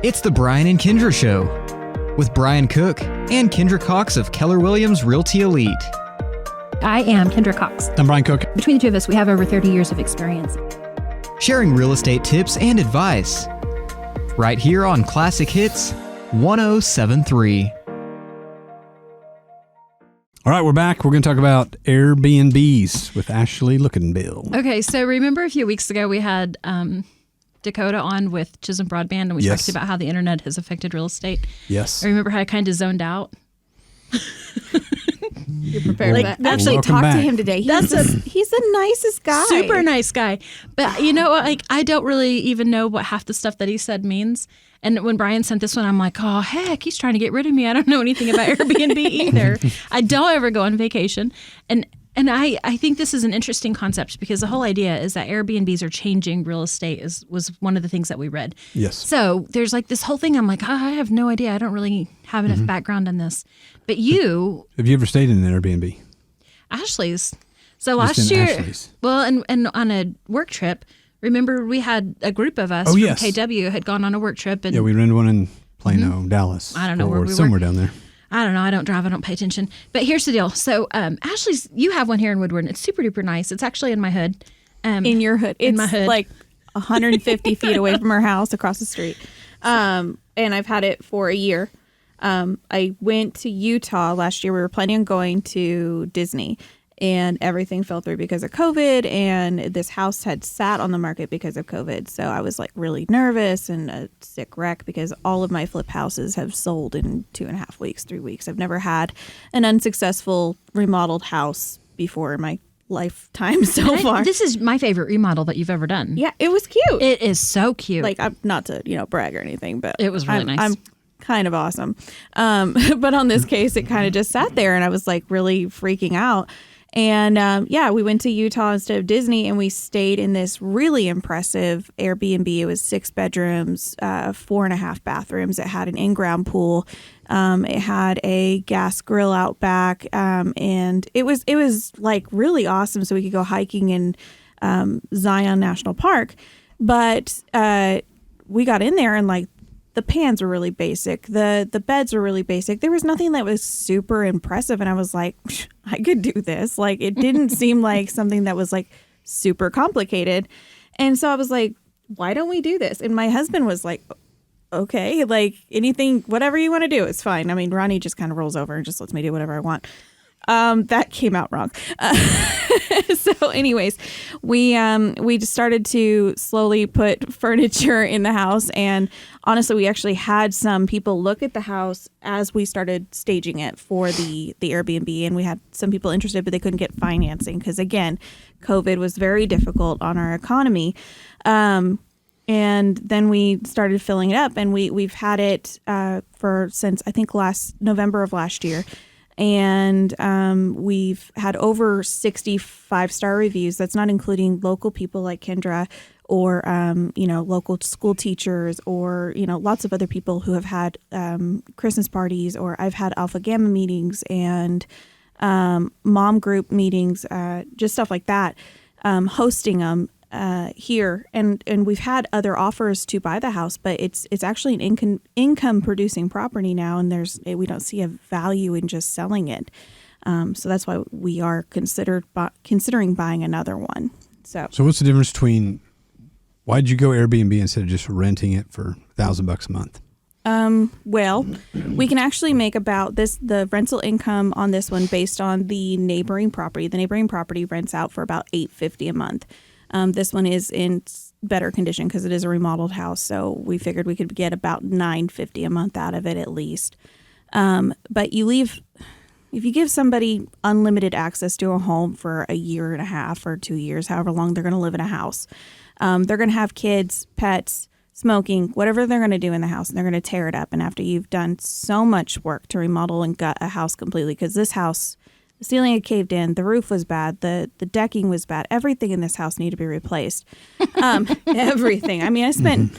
It's the Brian and Kendra Show with Brian Cook and Kendra Cox of Keller Williams Realty Elite. I am Kendra Cox. I'm Brian Cook. Between the two of us, we have over 30 years of experience. Sharing real estate tips and advice. Right here on Classic Hits 1073. All right, we're back. We're going to talk about Airbnbs with Ashley Lookenbill. Okay, so remember a few weeks ago we had Dakota on with Chisholm Broadband, and we talked about how the internet has affected real estate. Yes. I remember how I kind of zoned out. You're prepared for that. Actually, talked to him today. He's the nicest guy. Super nice guy. But you know, like, I don't really even know what half the stuff that he said means. And when Brian sent this one, I'm like, oh, heck, he's trying to get rid of me. I don't know anything about Airbnb either. I don't ever go on vacation. And I think this is an interesting concept because the whole idea is that Airbnbs are changing real estate was one of the things that we read. Yes. So there's like this whole thing. I'm like, I have no idea. I don't really have enough background on this. But you... Have you ever stayed in an Airbnb? Ashley's. So last year... Ashley's. Well, and on a work trip, remember we had a group of us from KW had gone on a work trip. And, we rented one in Plano, Dallas. I don't know where we were. Somewhere down there. I don't know. I don't drive. I don't pay attention. But here's the deal. So Ashley's, you have one here in Woodward. It's super duper nice. It's actually in my hood. In your hood. In my hood. Like 150 feet away from our house across the street. And I've had it for a year. I went to Utah last year. We were planning on going to Disney. And everything fell through because of COVID, and this house had sat on the market because of COVID. So I was like really nervous and a sick wreck because all of my flip houses have sold in 2.5 weeks, 3 weeks. I've never had an unsuccessful remodeled house before in my lifetime so far. This is my favorite remodel that you've ever done. Yeah, it was cute. It is so cute. Like, I'm not to brag or anything, but it was really nice. I'm kind of awesome. But on this case, it kind of just sat there, and I was like really freaking out. And we went to Utah instead of Disney, and we stayed in this really impressive Airbnb. It was 6 bedrooms, 4.5 bathrooms. It had an in-ground pool. It had a gas grill out back, and it was like really awesome. So we could go hiking in Zion National Park. But we got in there, and like the pans were really basic. The beds were really basic. There was nothing that was super impressive. And I was like, I could do this. Like, it didn't seem like something that was like super complicated. And so I was like, why don't we do this? And my husband was like, okay, like anything, whatever you want to do, it's fine. I mean, Ronnie just kind of rolls over and just lets me do whatever I want. That came out wrong. So anyways, we just started to slowly put furniture in the house. And honestly, we actually had some people look at the house as we started staging it for the Airbnb. And we had some people interested, but they couldn't get financing because, again, COVID was very difficult on our economy. And then we started filling it up, and we've had it since I think last November of last year. And we've had over 60 5-star reviews. That's not including local people like Kendra or, local school teachers or, lots of other people who have had Christmas parties, or I've had Alpha Gamma meetings and mom group meetings, just stuff like that, hosting them here. And we've had other offers to buy the house, but it's actually an income producing property now, and we don't see a value in just selling it. So that's why we are considering buying another one. So what's the difference between, why'd you go Airbnb instead of just renting it for $1,000 a month? Well, we can actually make about the rental income on this one based on the neighboring property. The neighboring property rents out for about $850 a month. This one is in better condition because it is a remodeled house, so we figured we could get about $950 a month out of it at least. But if you give somebody unlimited access to a home for a year and a half or 2 years, however long they're going to live in a house, they're going to have kids, pets, smoking, whatever they're going to do in the house, and they're going to tear it up. And after you've done so much work to remodel and gut a house completely, because this house, the ceiling had caved in, the roof was bad, the decking was bad, everything in this house needed to be replaced. Everything. I mean, I spent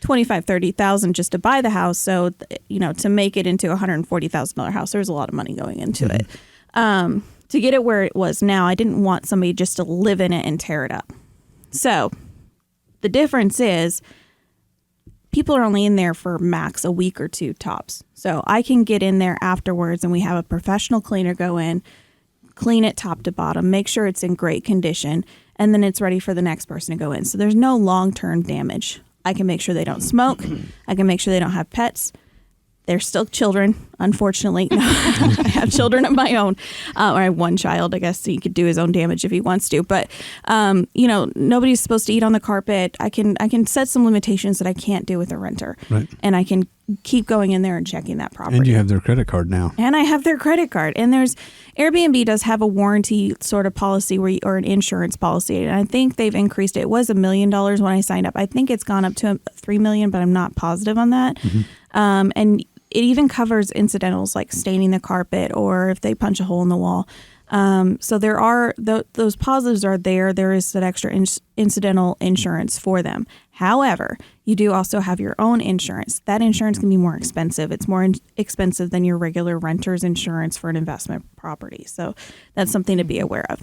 $25,000-$30,000 just to buy the house, so to make it into a $140,000 house, there's a lot of money going into it. To get it where it was now, I didn't want somebody just to live in it and tear it up. So the difference is people are only in there for max a week or two tops. So I can get in there afterwards and we have a professional cleaner go in, clean it top to bottom, make sure it's in great condition, and then it's ready for the next person to go in. So there's no long-term damage. I can make sure they don't smoke. I can make sure they don't have pets. They're still children, unfortunately. I have children of my own. Or I have one child. I guess he could do his own damage if he wants to. But, nobody's supposed to eat on the carpet. I can set some limitations that I can't do with a renter. Right. And I can keep going in there and checking that property. And you have their credit card now. And I have their credit card. And Airbnb does have a warranty sort of policy or an insurance policy. And I think they've increased it. It was $1 million when I signed up. I think it's gone up to $3 million, but I'm not positive on that. And it even covers incidentals like staining the carpet or if they punch a hole in the wall. So there are those positives are there. There is that extra incidental insurance for them. However, you do also have your own insurance. That insurance can be more expensive. It's more expensive than your regular renter's insurance for an investment property. So that's something to be aware of.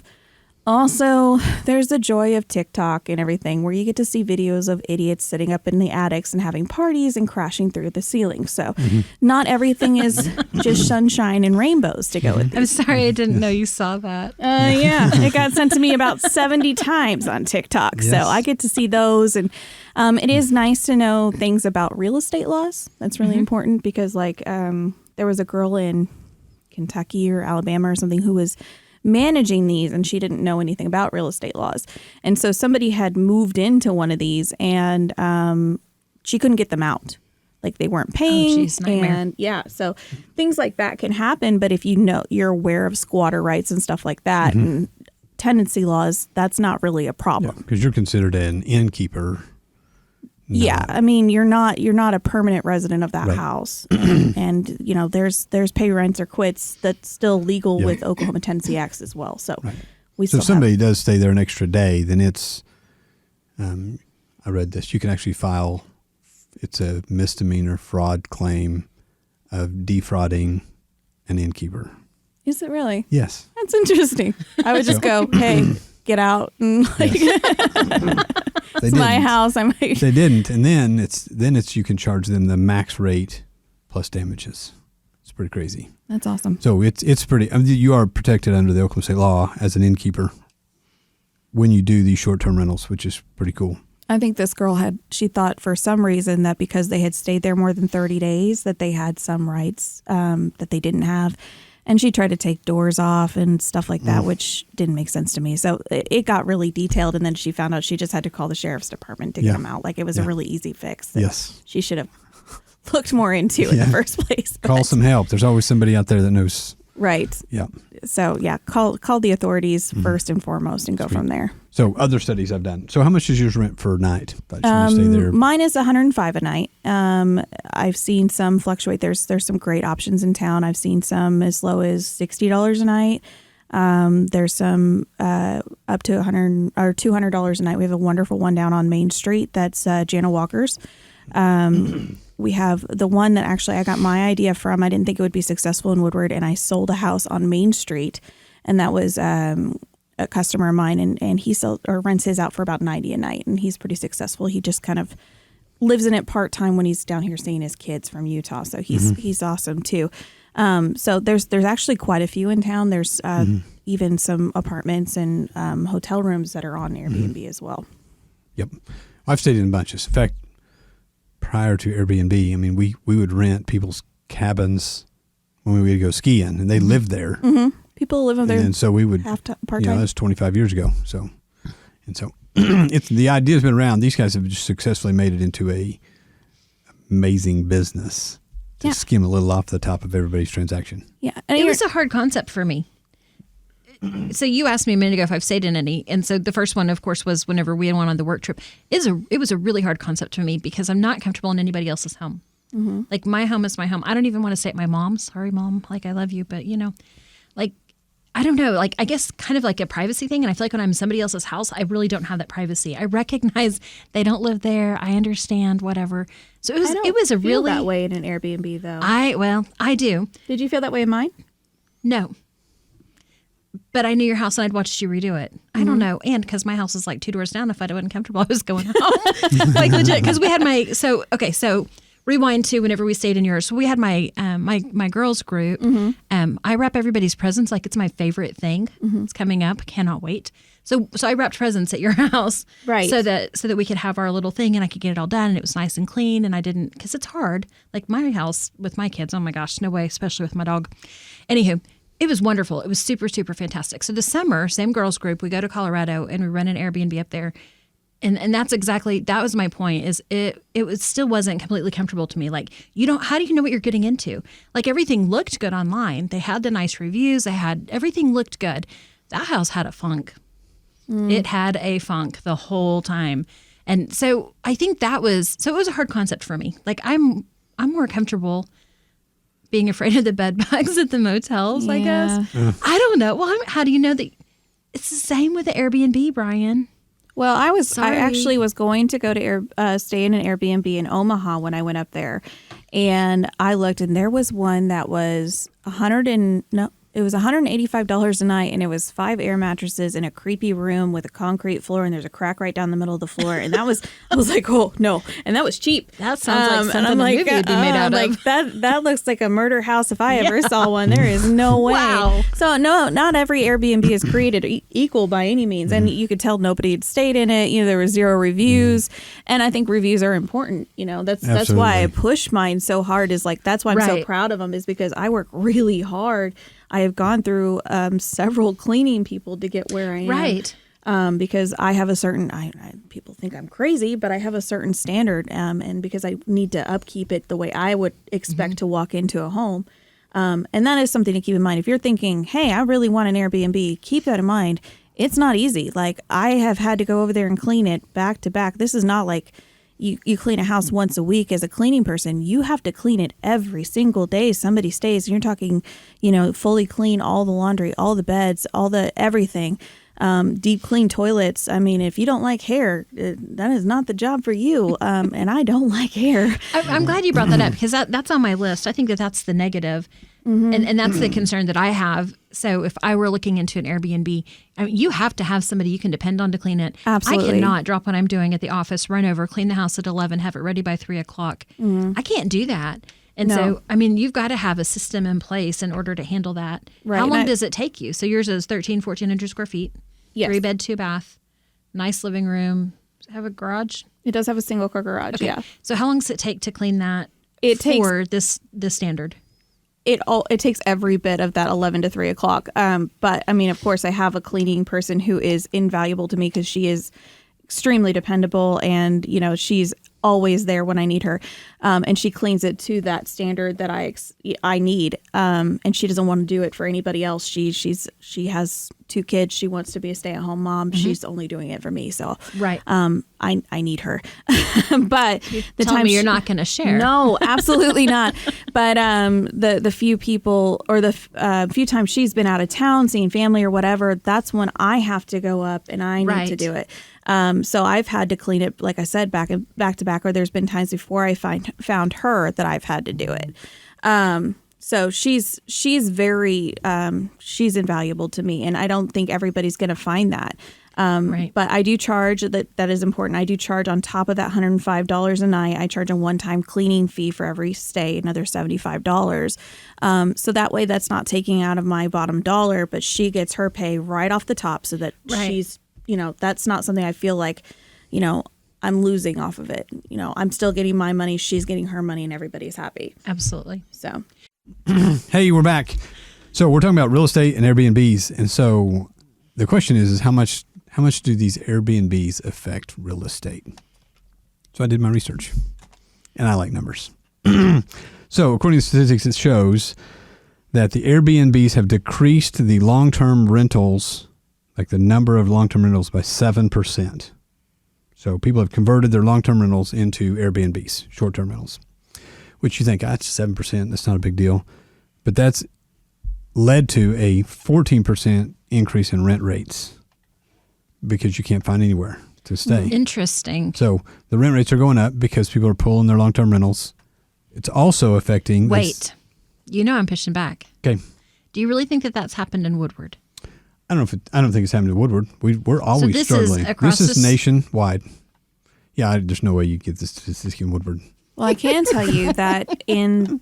Also, there's the joy of TikTok and everything where you get to see videos of idiots sitting up in the attics and having parties and crashing through the ceiling. So not everything is just sunshine and rainbows to go with. I'm sorry, I didn't know you saw that. Yeah, it got sent to me about 70 times on TikTok. Yes. So I get to see those. And it is nice to know things about real estate laws. That's really important because there was a girl in Kentucky or Alabama or something who was managing these and she didn't know anything about real estate laws. And so somebody had moved into one of these and she couldn't get them out. Like they weren't paying. Oh, geez, nightmare. And yeah, so things like that can happen. But if you're aware of squatter rights and stuff like that and tenancy laws, that's not really a problem. Because you're considered an innkeeper. Yeah, I mean you're not a permanent resident of that Right. house, and there's pay rent or quits that's still legal with Oklahoma Tenancy Acts as well. So we So still if somebody does stay there an extra day, then it's, I read this, you can actually file, it's a misdemeanor fraud claim of defrauding an innkeeper. Is it really? Yes. That's interesting. I would just go, hey, get out, and They it's my didn't. house. I might. They didn't, and then it's you can charge them the max rate plus damages. It's pretty crazy. That's awesome. So it's pretty. I mean, you are protected under the Oklahoma state law as an innkeeper when you do these short-term rentals, which is pretty cool. I think this girl she thought for some reason that because they had stayed there more than 30 days that they had some rights that they didn't have. And she tried to take doors off and stuff like that, which didn't make sense to me. So it got really detailed. And then she found out she just had to call the sheriff's department to get them out. Like it was a really easy fix. That Yes. she should have looked more into in the first place. Call But- some help. There's always somebody out there that knows. Right. Yeah. So yeah, call the authorities first and foremost and go from there. So other studies I've done. So how much is yours rent per night? If you want to stay there. Mine is $105 a night. I've seen some fluctuate. There's some great options in town. I've seen some as low as $60 a night. There's some up to $100 or $200 a night. We have a wonderful one down on Main Street. That's Jana Walker's. We have the one that actually I got my idea from. I didn't think it would be successful in Woodward, and I sold a house on Main Street, and that was a customer of mine, and he rents his out for about $90 a night, and he's pretty successful. He just kind of lives in it part time when he's down here seeing his kids from Utah, so he's awesome too. So there's actually quite a few in town. There's even some apartments and hotel rooms that are on Airbnb as well. Yep. I've stayed in bunches. In fact, prior to Airbnb, I mean, we would rent people's cabins when we would go skiing, and they lived there. Mm-hmm. People live there. And so we would, part-time. that's 25 years ago. So it's the idea's been around. These guys have just successfully made it into a amazing business to skim a little off the top of everybody's transaction. Yeah. And It was a hard concept for me. So you asked me a minute ago if I've stayed in any. And so the first one, of course, was whenever we went on the work trip. It was a really hard concept for me because I'm not comfortable in anybody else's home. Mm-hmm. Like my home is my home. I don't even want to stay at my mom's. Sorry, Mom. Like I love you. But, I don't know, I guess kind of like a privacy thing. And I feel like when I'm in somebody else's house, I really don't have that privacy. I recognize they don't live there. I understand, whatever. So it was a feel really that way in an Airbnb though. I do. Did you feel that way in mine? No. but I knew your house and I'd watched you redo it. I don't know. And because my house is like 2 doors down, if I wasn't comfortable, I was going out. Like legit. Because we had so rewind to whenever we stayed in yours. So we had my my girls group. I wrap everybody's presents like it's my favorite thing. It's coming up. Cannot wait. So I wrapped presents at your house. Right. So that we could have our little thing and I could get it all done and it was nice and clean and I didn't, because it's hard. Like my house with my kids, oh my gosh, no way, especially with my dog. Anywho, it was wonderful. It was super, super fantastic. So this summer, same girls group, we go to Colorado and we rent an Airbnb up there. And that's exactly, that was my point, is it still wasn't completely comfortable to me. Like, how do you know what you're getting into? Like everything looked good online. They had the nice reviews. Everything looked good. That house had a funk. It had a funk the whole time. And so I think it was a hard concept for me. Like I'm more comfortable being afraid of the bed bugs at the motels, I guess. I don't know. Well, how do you know that it's the same with the Airbnb, Brian? Well, I Sorry. actually was going to go to stay in an Airbnb in Omaha when I went up there, and I looked, and there was one that was $185 a night, and it was 5 air mattresses in a creepy room with a concrete floor, and there's a crack right down the middle of the floor, and I was like, oh no, and that was cheap. That sounds like something a movie would be made out of. Like that looks like a murder house if I ever saw one. There is no way. Wow. So no, not every Airbnb is created equal by any means, and you could tell nobody had stayed in it. There were 0 reviews, and I think reviews are important. That's why I push mine so hard. Is like that's why I'm so proud of them, is because I work really hard. I have gone through several cleaning people to get where I am. Right. Because I have a certain, people think I'm crazy, but I have a certain standard. And because I need to upkeep it the way I would expect to walk into a home. And that is something to keep in mind. If you're thinking, hey, I really want an Airbnb, keep that in mind. It's not easy. Like I have had to go over there and clean it back to back. This is not like you clean a house once a week as a cleaning person. You have to clean it every single day somebody stays. And you're talking, fully clean all the laundry, all the beds, all the everything. Deep clean toilets. I mean, if you don't like hair, that is not the job for you. And I don't like hair. I'm glad you brought that up because that's on my list. I think that's the negative. And that's the concern that I have. So if I were looking into an Airbnb, you have to have somebody you can depend on to clean it. Absolutely. I cannot drop what I'm doing at the office, run over, clean the house at 11, have it ready by 3 o'clock. I can't do that. And so, you've got to have a system in place in order to handle that. Right. How long does it take you? So yours is 1,400 square feet, Yes. 3 bed, 2 bath, nice living room. Does it have a garage? It does have a single car garage. Okay. Yeah. So how long does it take to clean that for this standard? It takes every bit of that 11 to 3 o'clock. But I mean, of course, I have a cleaning person who is invaluable to me because she is extremely dependable, and she's always there when I need her, and she cleans it to that standard that I need. And she doesn't want to do it for anybody else. She has 2 kids. She wants to be a stay-at-home mom. She's only doing it for me. So Right. I need her. But the Tell time me you're not going to share. No, absolutely not. But the few people or the few times she's been out of town seeing family or whatever, that's when I have to go up and I need to do it. So I've had to clean it, like I said, back to back, or there's been times before I found her that I've had to do it. So she's very, she's invaluable to me, and I don't think everybody's going to find that. Right. But I do charge, that is important. I do charge on top of that $105 a night. I charge a one-time cleaning fee for every stay, another $75. So that way that's not taking out of my bottom dollar, but she gets her pay right off the top so that she's, that's not something I feel like, I'm losing off of it. I'm still getting my money, she's getting her money, and everybody's happy. Absolutely. So. Hey, we're back. So we're talking about real estate and Airbnbs. And so the question is how much do these Airbnbs affect real estate? So I did my research, and I like numbers. So according to statistics, it shows that the Airbnbs have decreased the long-term rentals, like the number of long-term rentals, by 7%. So people have converted their long-term rentals into Airbnbs, short-term rentals, which you think, that's 7%, that's not a big deal. But that's led to a 14% increase in rent rates because you can't find anywhere to stay. Interesting. So the rent rates are going up because people are pulling their long-term rentals. It's also affecting... Wait. I'm pushing back. Okay. Do you really think that that's happened in Woodward? I don't think it's happening to Woodward. We're always this struggling. is across this is this- nationwide. Yeah, there's no way you get this statistic in Woodward. Well, I can tell you that in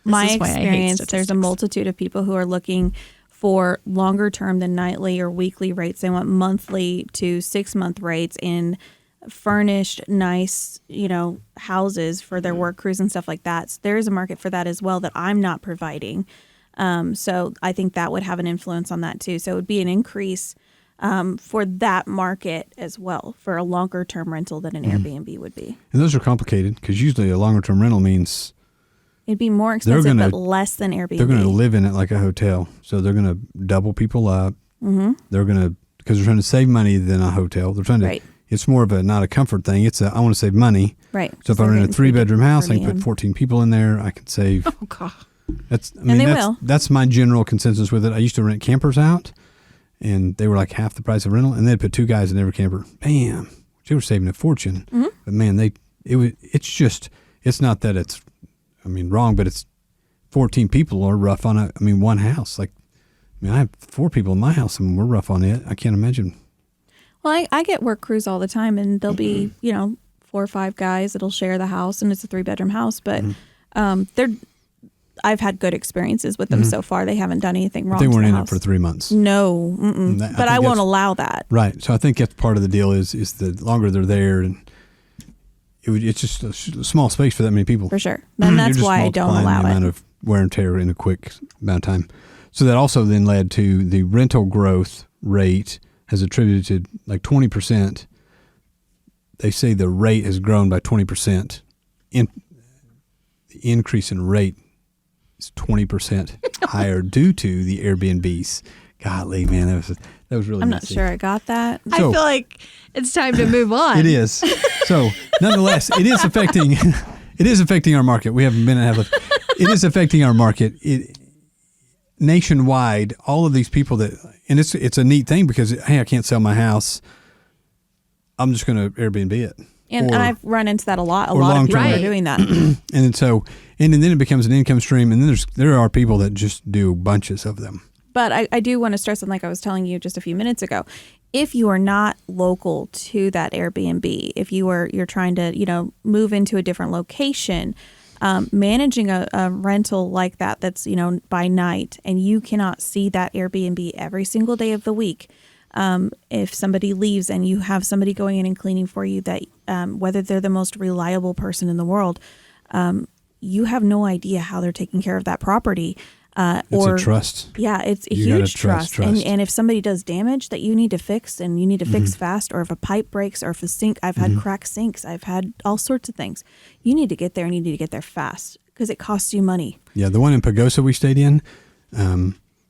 my is why I hate experience, there's a statistics. multitude of people who are looking for longer term than nightly or weekly rates. They want monthly to 6-month rates in furnished, nice, houses for their work crews and stuff like that. So there is a market for that as well that I'm not providing. So I think that would have an influence on that too. So it would be an increase for that market as well for a longer term rental than an Airbnb would be. And those are complicated because usually a longer term rental means It'd be more expensive, but less than Airbnb. they're going to live in it like a hotel. So they're going to double people up. Mm-hmm. They're going to, because they're trying to save money than a hotel. They're trying to, Right. It's more of not a comfort thing. It's I want to save money. Right. So if So I they're rent a getting 3-bedroom house, I can per put diem. 14 people in there. I can save. Oh God. will. That's my general consensus with it. I used to rent campers out, and they were like half the price of rental, and they'd put 2 guys in every camper. Bam, they were saving a fortune. Mm-hmm. But man, it's not that it's, wrong, but it's 14 people are rough on one house. Like, I have 4 people in my house, and we're rough on it. I can't imagine. Well, I get work crews all the time, and there'll be 4 or 5 guys that'll share the house, and it's a 3-bedroom house. But I've had good experiences with them so far. They haven't done anything wrong. They weren't to the in house. it for 3 months. No, but I think won't that's- allow that. Right. So I think that's part of the deal is the longer they're there, and it's just a small space for that many people. For sure. And that's You're just why I don't multiplying allow the amount it. of wear and tear in a quick amount of time. So that also then led to the rental growth rate has attributed to like 20%. They say the rate has grown by 20%. The increase in rate is 20% higher due to the Airbnbs. Golly, man, that was really I'm not messy. sure I got that. I So- feel like it's time to move on. It is. So, nonetheless, it is affecting our market. We have a minute and a half left. It is affecting our market. Nationwide, all of these people and it's a neat thing because, hey, I can't sell my house. I'm just going to Airbnb it. And I've run into that a lot. A or lot of people long-term. are Right. doing that. And then it becomes an income stream. And then there are people that just do bunches of them. But I do want to stress, and like I was telling you just a few minutes ago, if you are not local to that Airbnb, if you're trying to move into a different location, managing a rental like that's by night, and you cannot see that Airbnb every single day of the week. If somebody leaves and you have somebody going in and cleaning for you, that whether they're the most reliable person in the world, you have no idea how they're taking care of that property. It's a trust. Yeah, it's a You gotta huge trust. trust. And if somebody does damage that you need to fix, and you need to fix fast, or if a pipe breaks, or if a sink, I've had cracked sinks, I've had all sorts of things. You need to get there, and you need to get there fast because it costs you money. Yeah, the one in Pagosa we stayed in,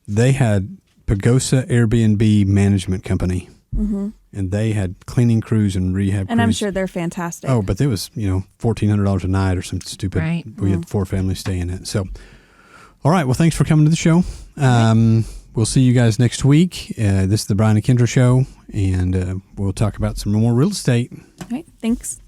they had Pagosa Airbnb Management Company. Mm-hmm. And they had cleaning crews and rehab crews. And I'm sure they're fantastic. Oh, but it was, $1,400 a night or some stupid. Right. We had 4 families staying in it. So, all right. Well, thanks for coming to the show. We'll see you guys next week. This is the Brian and Kendra Show, and we'll talk about some more real estate. All right, thanks.